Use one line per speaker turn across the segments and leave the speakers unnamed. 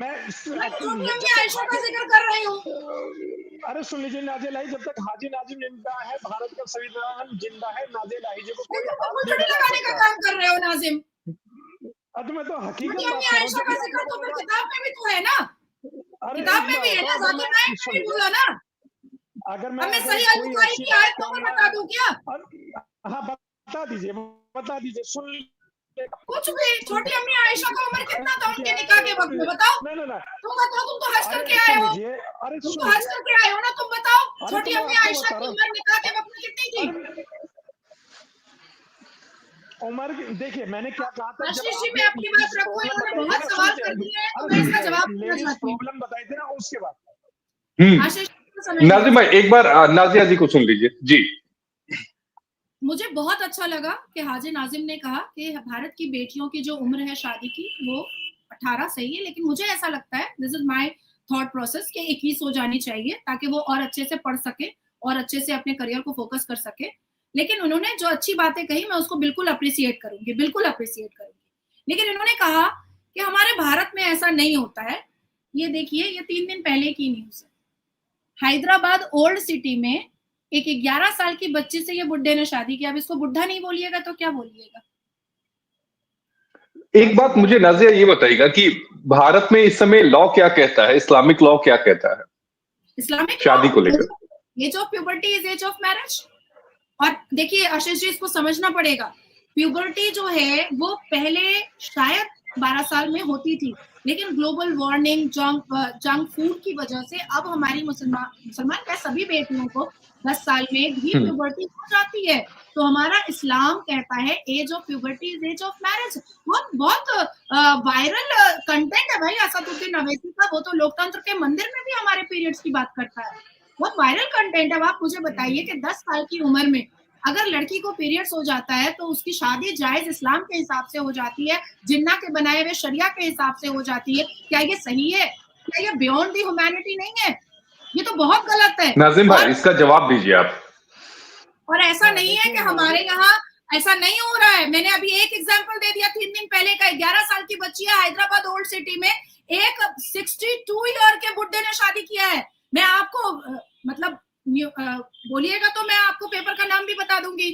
मैं
छोटी अम्मी आयशा का जिक्र कर रही हूँ।
अरे सुन लीजिए नाजिया लाही, जब तक हाजी नाजिम जिंदा है, भारत का संविधान जिंदा है, नाजिया लाही जी को कोई हाथ नहीं
थोड़ी
लगा
लगाने का
सकता।
काम कर रहे हो नाजिम।
अब मैं तो हकीकत
छोटी
बात
अम्मी
कर रहा हूँ।
आयशा का जिक्र तो फिर किताब में भी तो है ना,
अरे
किताब
एक
में भी
बात
है ना,
बताओ, अगर
जाकिर
मैं
नायक ने
सुन
भी
लीजिए,
बोला ना।
अगर
अब
मैं
मैं
अगर
सही
कोई
अल-बुखारी
ऐसी
की
बात
आयत नंबर बता दूं क्या?
हाँ बता दीजिए, बता दीजिए, सुन लीजिए।
कुछ भी। छोटी अम्मी आयशा का उम्र कितना था उनके निकाह के वक्त में, बताओ।
नहीं
तुम बताओ, तुम तो हज
अरे
करके आए
सुन
हो,
लीजिए, अरे
तुम
सुन
तो हज
लीजिए,
करके आए हो ना, तुम बताओ
अरे तो
छोटी
मैं
अम्मी
आपको
आयशा
बता
की
रहा
उम्र निकाह के
हूँ।
वक्त में कितनी थी?
अरे उमर देखिए मैंने क्या कहा था, जब
आशीष जी, मैं
आपने
अपनी बात रखूं,
प्रॉब्लम
इन्होंने
बताई थी
बहुत
ना,
सवाल
सुन
कर
लीजिए,
दिए हैं, तो
अरे
मैं
सुन
इसका जवाब
लीजिए,
देना
लेडीज
चाहती हूँ।
प्रॉब्लम बताई थी ना, उसके बाद
आशीष समझना
नाजिम भाई एक बार नाजिया जी को सुन लीजिए जी।
मुझे बहुत अच्छा लगा कि हाजी नाजिम ने कहा कि भारत की बेटियों की जो उम्र है शादी की वो 18 सही है, लेकिन मुझे ऐसा लगता है, this is my thought process, कि 21 हो जानी चाहिए ताकि वो और अच्छे से पढ़ सके और अच्छे से अपने करियर को फोकस कर सके। लेकिन उन्होंने जो अच्छी बातें कही मैं उसको बिल्कुल अप्रिशिएट करूंगी, बिल्कुल अप्रिशिएट करूंगी। लेकिन इन्होंने कहा कि हमारे भारत में ऐसा नहीं होता है। ये देखिए, ये 3 दिन पहले की न्यूज है। हैदराबाद ओल्ड सिटी में एक 11 साल की बच्ची से ये बुड्ढे ने शादी किया। अब इसको बुड्ढा नहीं बोलिएगा तो क्या बोलिएगा?
एक बात मुझे नाजिया ये बताइएगा कि भारत में इस समय लॉ क्या कहता है, इस्लामिक लॉ क्या कहता है
इस्लामिक
शादी को लेकर?
Age of puberty is age of marriage. और देखिए आशीष जी, इसको समझना पड़ेगा, प्यूबर्टी जो है वो पहले शायद 12 साल में होती थी, लेकिन ग्लोबल वार्मिंग, जंक फूड की वजह से अब हमारी मुसलमान क्या सभी बेटियों को 10 साल में भी प्यूबर्टी हो जाती है। तो हमारा इस्लाम कहता है age of puberty is age of marriage. बहुत बहुत वायरल कंटेंट है भाई असदुद्दीन अवैसी का, वो तो लोकतंत्र के मंदिर में भी हमारे पीरियड्स की बात करता है। बहुत वायरल कंटेंट है। आप मुझे बताइए कि 10 साल की उम्र में अगर लड़की को पीरियड्स हो जाता है तो उसकी शादी जायज इस्लाम के हिसाब से हो जाती है, जिन्ना के बनाए हुए शरिया के हिसाब से हो जाती है। क्या ये सही है? क्या ये बियॉन्ड दी ह्यूमैनिटी नहीं है? ये तो बहुत गलत है।
नाजिम भाई इसका जवाब दीजिए आप।
और ऐसा नहीं है कि हमारे यहाँ ऐसा नहीं हो रहा है। मैंने अभी एक एग्जांपल दे दिया 3 दिन पहले का। 11 साल की बच्ची है हैदराबाद ओल्ड सिटी में, एक 62 ईयर के बुड्ढे ने शादी किया है। मैं आपको मतलब बोलिएगा तो मैं आपको पेपर का नाम भी बता दूंगी,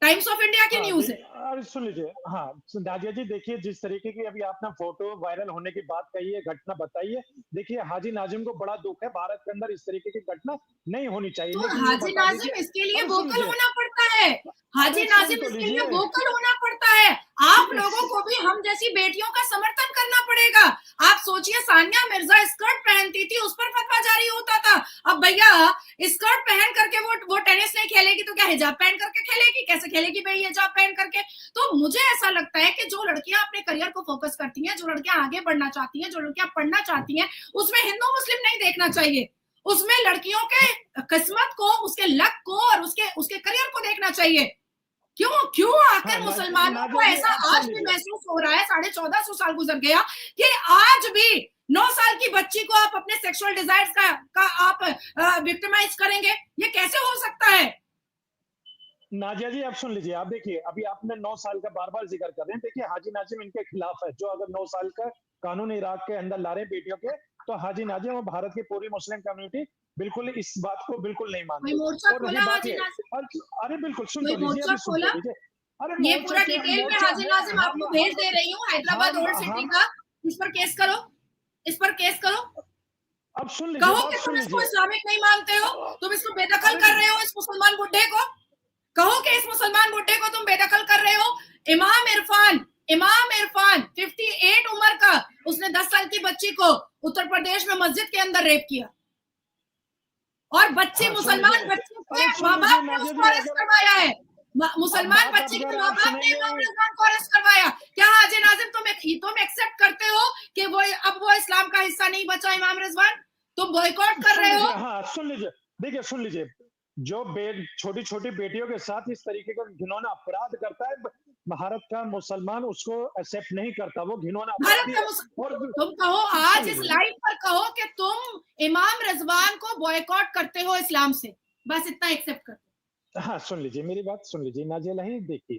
टाइम्स ऑफ इंडिया की न्यूज है।
अरे सुन लीजिए, हाँ नाजिया जी देखिए, जिस तरीके की अभी आपने फोटो वायरल होने की बात कही है, घटना बताई है, देखिए हाजी नाजिम को बड़ा दुख है, भारत के अंदर इस तरीके की घटना नहीं होनी चाहिए।
तो
लेकिन
हाजी नाजिम इसके लिए वोकल होना पड़ता है। हाजी नाजिम इसके लिए वोकल होना पड़ता है। आप लोगों को भी हम जैसी बेटियों का समर्थन करना पड़ेगा। आप सोचिए, सानिया मिर्जा स्कर्ट पहनती थी, उस पर फतवा जारी होता था। अब भैया स्कर्ट पहन करके वो टेनिस नहीं खेलेगी तो क्या हिजाब पहन करके खेलेगी? कैसे खेलेगी भाई हिजाब पहन करके? तो मुझे ऐसा लगता है कि जो लड़कियां अपने करियर को फोकस करती हैं, जो लड़कियां आगे बढ़ना चाहती हैं, जो लड़कियां पढ़ना चाहती हैं, उसमें हिंदू मुस्लिम नहीं देखना चाहिए। उसमें लड़कियों के किस्मत को, उसके लक को और उसके करियर को देखना चाहिए। क्यों आखिर मुसलमानों को ऐसा आज भी महसूस हो रहा है, 1450 साल गुजर गया, कि आज भी 9 साल की बच्ची को आप अपने सेक्सुअल डिजायर्स का आप विक्टिमाइज करेंगे? ये कैसे हो सकता है?
नाजिया जी आप सुन लीजिए, आप देखिए अभी आपने 9 साल का बार बार जिक्र कर रहे हैं। देखिए हाजी नाजिम इनके खिलाफ है, जो अगर 9 साल का कानून इराक के अंदर ला रहे बेटियों के, तो हाजी नाजिम और भारत की पूरी मुस्लिम कम्युनिटी बिल्कुल इस बात को बिल्कुल नहीं मानती। और रही बात है, अरे बिल्कुल सुन तो लीजिए, अभी सुन तो लीजिए। अरे
ये पूरा डिटेल में हाजी नाजिम आपको भेज दे रही हूँ, हैदराबाद ओल्ड सिटी का। इस पर केस करो, इस पर केस करो।
अब सुन लीजिए,
कहो कि तुम इसको इस्लामिक नहीं मानते हो, तुम इसको बेदखल कर रहे हो, इस मुसलमान बुड्ढे को। कहो कि इस मुसलमान बुड्ढे को तुम बेदखल कर रहे हो। इमाम इरफान 58 उम्र का, उसने 10 साल की बच्ची को उत्तर प्रदेश में मस्जिद के अंदर रेप किया, और बच्ची मुसलमान बच्ची के माँ बाप ने उसको अरेस्ट करवाया है। मुसलमान बच्ची के माँ बाप ने इमाम रिजवान को अरेस्ट करवाया। क्या हाजी नाजिम तुम एक्सेप्ट करते हो कि वो इस्लाम का हिस्सा नहीं बचा इमाम रिजवान? तुम बॉयकॉट कर रहे हो?
हाँ सुन लीजिए, देखिए सुन लीजिए, जो छोटी छोटी बेटियों के साथ इस तरीके का घिनौना अपराध करता है, भारत का मुसलमान उसको एक्सेप्ट नहीं करता, वो घिनौना अपराधी है। और
तुम कहो आज इस लाइव पर कहो कि तुम इमाम रिजवान को बॉयकॉट करते हो इस्लाम से, बस इतना एक्सेप्ट करते।
हाँ सुन लीजिए, मेरी बात सुन लीजिए नाजिया लाही, देखिए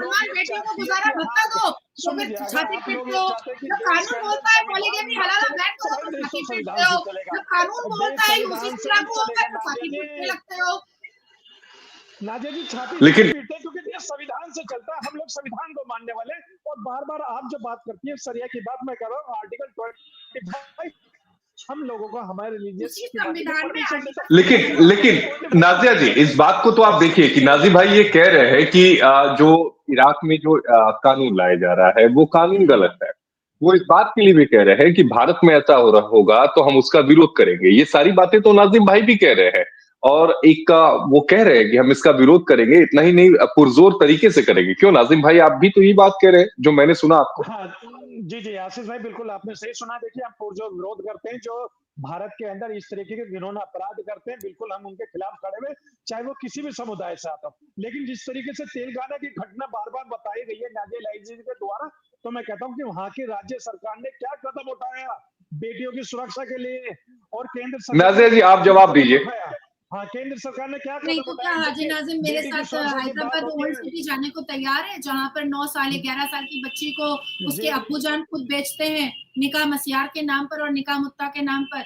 मुसलमान बेटियों को गुजारा भत्ता दो तो फिर छाती पीटते हो। जब कानून बोलता है पॉलीगैमी हलाल बैन करो तो छाती पीटते हो। जब कानून बोलता है यूसीसी लागू होगा तो छाती पीटने लगते हो।
नाजिया जी छाती
लेकिन
पीटते हैं क्योंकि ये संविधान से चलता है, हम लोग संविधान को मानने वाले। और बार बार आप जो बात करती है सरिया की बात मैं कर रहा हूँ, आर्टिकल 25 हम लोगों को हमारे रिलीजियस
उसी
की बात
संविधान में
परमिशन देता है।
लेकिन नाजिया जी, इस बात को तो आप देखिए कि नाजिम भाई ये कह रहे हैं कि जो इराक में जो कानून लाया जा रहा है वो कानून गलत है। वो इस बात के लिए भी कह रहे हैं कि भारत में ऐसा हो रहा होगा तो हम उसका विरोध करेंगे। ये सारी बातें तो नाजिम भाई भी कह रहे हैं, और एक का वो कह रहे हैं कि हम इसका विरोध करेंगे, इतना ही नहीं पुरजोर तरीके से करेंगे। क्यों नाजिम भाई, आप भी तो ये बात कह रहे हैं जो मैंने सुना आपको।
हाँ जी जी आशीष भाई, बिल्कुल आपने सही सुना। देखिए हम जो विरोध करते हैं, जो भारत के अंदर इस तरीके के घिनौना अपराध करते हैं, बिल्कुल हम उनके खिलाफ खड़े हुए, चाहे वो किसी भी समुदाय से आता हो। लेकिन जिस तरीके से तेलंगाना की घटना बार बार बताई गई है नाजिया इलाही जी के द्वारा, तो मैं कहता हूँ कि वहां की राज्य सरकार ने क्या कदम उठाया बेटियों की सुरक्षा के लिए, और केंद्र सरकार
नाजिया जी आप जवाब दीजिए।
हाँ, केंद्र सरकार ने क्या
नहीं
कदम
तो क्या
उठाया?
हाजी नाजिम मेरे
बेटी की
साथ
सुरक्षा की बात
हैदराबाद
होती
ओल्ड
है
सिटी जाने को तैयार है, जहाँ पर 9 साल 11 साल की बच्ची को उसके
जी
अब्बू जान खुद बेचते हैं निकाह मसियार के नाम पर और निकाह मुत्ता के नाम पर।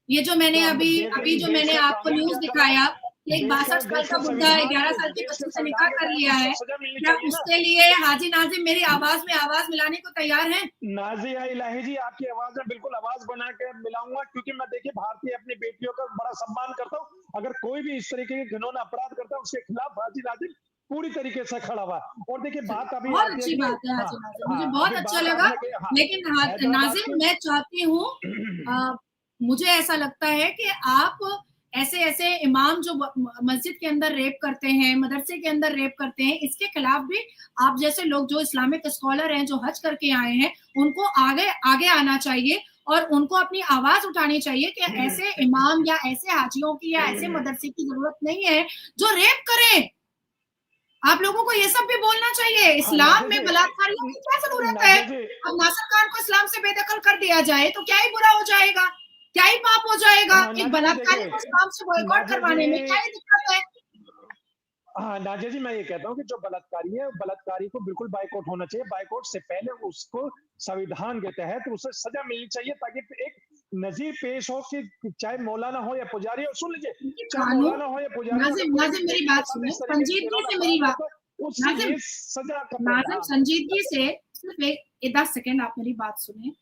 ये जो मैंने
तो हम
अभी जो मैंने
देश का
आपको
कानून
न्यूज
क्या कर रहा
दिखाया
है?
कि एक
देश
62 साल का
का
बुड्ढा
संविधान,
11 साल की
देश
बच्ची
के
से निकाह
संविधान के
कर
तहत
लिया है,
उसको सजा मिलनी
क्या
चाहिए ना।
उसके लिए हाजी नाजिम मेरी आवाज में आवाज मिलाने को तैयार हैं?
नाजिया इलाही जी, आपकी आवाज में बिल्कुल आवाज बना के मिलाऊंगा, क्योंकि मैं देखिए भारतीय अपनी बेटियों का बड़ा सम्मान करता हूँ। अगर कोई भी इस तरीके के घिनौना अपराध करता है उसके खिलाफ हाजी नाजिम पूरी तरीके से खड़ा हुआ। और देखिए बात अभी
बहुत
आती है
अच्छी
कि
बात है
हाँ
हाजी नाजिम, मुझे
हाँ
बहुत
अभी
अच्छा
बात
लगा।
आपने कही, हाँ
लेकिन
हैदराबाद
नाजिम
के
मैं चाहती हूँ, मुझे ऐसा लगता है कि आप ऐसे ऐसे इमाम जो मस्जिद के अंदर रेप करते हैं, मदरसे के अंदर रेप करते हैं, इसके खिलाफ भी आप जैसे लोग जो इस्लामिक स्कॉलर हैं, जो हज करके आए हैं, उनको आगे आगे आना चाहिए और उनको अपनी आवाज उठानी चाहिए कि ऐसे इमाम या ऐसे हाजियों की या ऐसे मदरसे की जरूरत नहीं है जो रेप करें। आप लोगों को ये सब भी बोलना चाहिए। इस्लाम में बलात्कारियों की क्या जरूरत है? अब नासिर खान को इस्लाम से बेदखल कर दिया जाए तो क्या ही बुरा हो जाएगा, क्या ही पाप हो जाएगा? एक बलात्कारी को इस्लाम से बॉयकॉट करवाने में क्या ही दिक्कत है?
हाँ नाजिया जी, मैं ये कहता हूँ कि जो बलात्कारी है, बलात्कारी को बिल्कुल बाइकआउट होना चाहिए। बाइकआउट से पहले उसको संविधान के तहत उसे सजा मिलनी चाहिए, ताकि एक नजीर पेश हो कि चाहे मौलाना हो या पुजारी हो। सुन लीजिए, चाहे
कानून
मौलाना हो या पुजारी हो,
नाजिम
कोई भी
नाजिम मेरी
बेटी के
बात
साथ
सुने
इस तरीके से
संजीदगी
घिनौना
से, मेरी
अपराध
बात
करता है, उसकी
नाजिम
ये सजा का
नाजिम संजीदगी से सिर्फ एक 10 सेकंड आप मेरी बात सुने।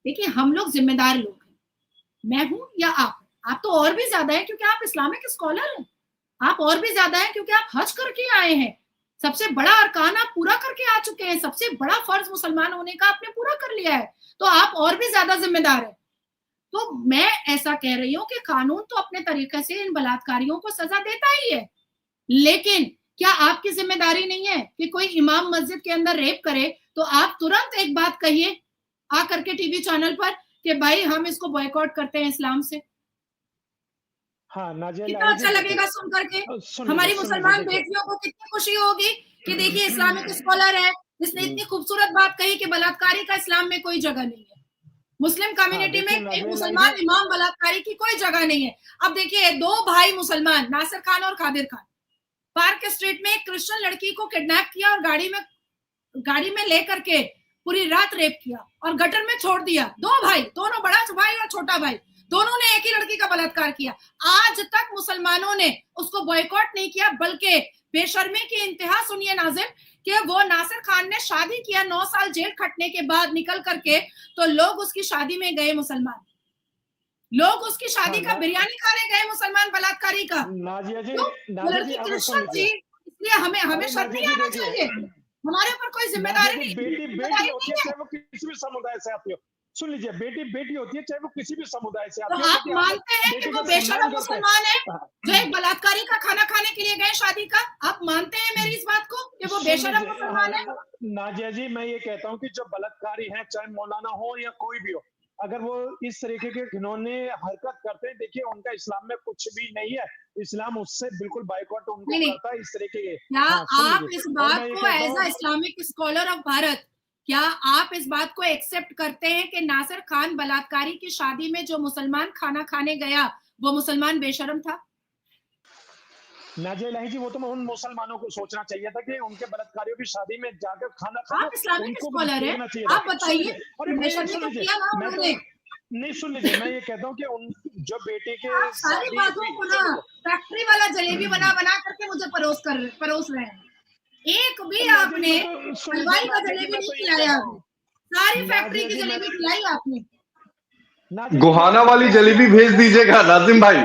देखिए हम लोग जिम्मेदार लोग हैं, मैं हूं या आप तो और भी ज्यादा है क्योंकि आप इस्लामिक स्कॉलर हैं, आप और भी ज्यादा है क्योंकि आप हज करके आए हैं। सबसे बड़ा अरकान आप पूरा करके आ चुके हैं, सबसे बड़ा फर्ज मुसलमान होने का आपने पूरा कर लिया है, तो आप और भी ज्यादा जिम्मेदार है। तो मैं ऐसा कह रही हूँ कि कानून तो अपने तरीके से इन बलात्कारियों को सजा देता ही है, लेकिन क्या आपकी जिम्मेदारी नहीं है कि कोई इमाम मस्जिद के अंदर रेप करे तो आप तुरंत एक बात कहिए आकर के टीवी चैनल पर कि भाई हम इसको बॉयकॉट करते हैं इस्लाम से?
हाँ नाजिया
कितना अच्छा लगेगा सुन करके, हमारी मुसलमान बेटियों को कितनी खुशी होगी कि देखिए इस्लामिक स्कॉलर है, इसने इतनी खूबसूरत बात कही कि बलात्कारी का इस्लाम में कोई जगह नहीं है, मुस्लिम कम्युनिटी में एक मुसलमान इमाम बलात्कारी की कोई जगह नहीं है। अब देखिए 2 भाई मुसलमान, नासिर खान और कादिर खान, पार्क स्ट्रीट में एक क्रिश्चियन लड़की को किडनैप किया और गाड़ी में लेकर के पूरी रात रेप किया और गटर में छोड़ दिया। 2 भाई, दोनों, बड़ा भाई और छोटा भाई, दोनों ने एक ही लड़की का बलात्कार किया। आज तक मुसलमानों ने उसको बॉयकॉट नहीं किया, बल्कि बेशर्मी की इंतहा सुनिए नाजिम, कि वो नासिर खान ने शादी किया 9 साल जेल खटने के बाद निकल करके, तो लोग उसकी शादी में गए, मुसलमान लोग उसकी शादी का बिरयानी खाने गए, मुसलमान बलात्कारी का।
नाजिया जी,
वो लड़की क्रिश्चियन थी, इसलिए हमें शर्म नहीं आना चाहिए, हमारे ऊपर कोई जिम्मेदारी नहीं।
बेटी होती है चाहे वो किसी भी समुदाय से आती हो, सुन लीजिए, बेटी होती है चाहे वो किसी भी समुदाय से आती
हो। तो आप मानते हैं कि वो बेशर्म मुसलमान है जो एक बलात्कारी का खाना खाने के लिए गए शादी का? आप मानते हैं मेरी इस बात को कि वो बेशर्म मुसलमान है?
नाजिया जी, मैं ये कहता हूँ कि जो बलात्कारी है, चाहे मौलाना हो या कोई भी हो, अगर वो इस तरीके के घिनौने हरकत करते हैं, देखिए उनका इस्लाम में कुछ भी नहीं है, इस्लाम उससे बिल्कुल बाइकआउट उनको करता है इस तरीके के।
क्या आप इस बात को as a Islamic scholar of Bharat, क्या आप इस बात को एक्सेप्ट करते हैं कि नासिर खान बलात्कारी की शादी में जो मुसलमान खाना खाने गया वो मुसलमान बेशर्म था?
नाजिया इलाही जी, वो तो उन मुसलमानों को सोचना चाहिए था कि उनके बलात्कारियों की शादी में जाकर खाना खाना,
आप इस्लामिक
उनको
स्कॉलर हैं,
चाहिए।
आप बताइए, बेशर्मी तो किया ना उन्होंने।
नहीं, सुन लीजिए, मैं ये कहता हूँ कि जो बेटी के
आप सारी
शादी
बातों
हुई,
को ना फैक्ट्री वाला जलेबी बना बना करके मुझे परोस रहे हैं। एक भी आपने हलवाई का जलेबी नहीं खिलाया अभी, सारी फैक्ट्री की जलेबी खिलाई आपने।
गोहाना वाली जलेबी भेज दीजिएगा नाजिम भाई,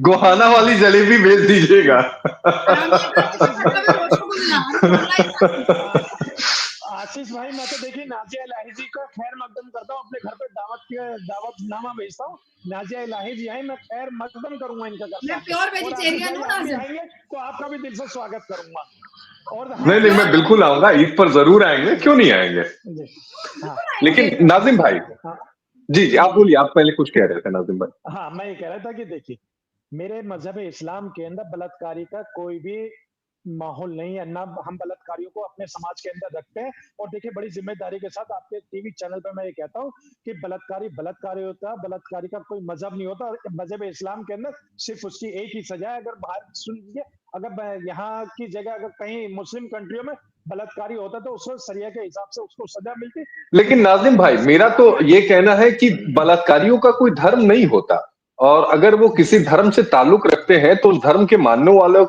गोहाना वाली जलेबी भेज दीजिएगा।
आशीष भाई, मैं तो देखिए नाजिया इलाही जी का खैर मकदम करता हूँ, अपने घर पे दावतनामा भेजता हूँ। नाजिया इलाही जी आए, मैं खैर मकदम करूंगा इनका घर।
मैं प्योर वेजिटेरियन हूँ नाजिया,
तो आपका भी दिल से स्वागत करूंगा। और
नहीं, मैं बिल्कुल आऊंगा, ईद पर जरूर आएंगे, क्यों नहीं आएंगे। लेकिन नाजिम भाई, जी आप बोलिए, आप पहले कुछ कह रहे थे नाजिम भाई।
हाँ, मैं ये कह रहा था कि देखिए, मेरे मजहब इस्लाम के अंदर बलात्कारी का कोई भी माहौल नहीं है, ना हम बलात्कारियों को अपने समाज के अंदर रखते हैं। और देखिए, बड़ी जिम्मेदारी के साथ आपके टीवी चैनल पर मैं ये कहता हूँ कि बलात्कारी होता है, बलात्कारी का कोई मजहब नहीं होता। मजहब इस्लाम के अंदर सिर्फ उसकी एक ही सजा है। अगर बाहर सुन लीजिए, अगर यहाँ की जगह अगर कहीं मुस्लिम कंट्रियों में बलात्कारी होता तो उसको शरिया के हिसाब से उसको सजा मिलती।
लेकिन नाजिम भाई, मेरा तो ये कहना है कि बलात्कारियों का कोई धर्म नहीं होता, और अगर वो किसी धर्म से ताल्लुक रखते हैं तो उस धर्म के मानने वालों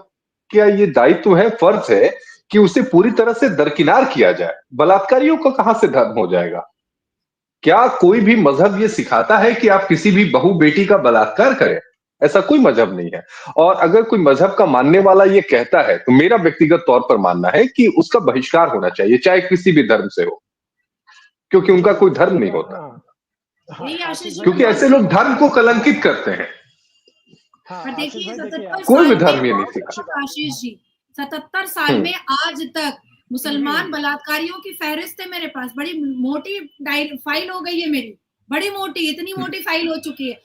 का ये दायित्व है, फर्ज है कि उसे पूरी तरह से दरकिनार किया जाए। बलात्कारियों का कहां से धर्म हो जाएगा? क्या कोई भी मजहब ये सिखाता है कि आप किसी भी बहू बेटी का बलात्कार करें? ऐसा कोई मजहब नहीं है। और अगर कोई मजहब का मानने वाला ये कहता है तो मेरा व्यक्तिगत तौर पर मानना है कि उसका बहिष्कार होना चाहिए, चाहे किसी भी धर्म से हो, क्योंकि उनका कोई धर्म नहीं होता। क्योंकि ऐसे लोग धर्म को कलंकित करते हैं।
देखिए 77
कोई भी
साल
धर्म ये
में,
नहीं सिखाता।
आशीष जी 77 साल में आज तक मुसलमान बलात्कारियों की फहरिस्त है मेरे पास, बड़ी मोटी फाइल हो गई है मेरी, बड़ी मोटी, इतनी मोटी फाइल हो चुकी है।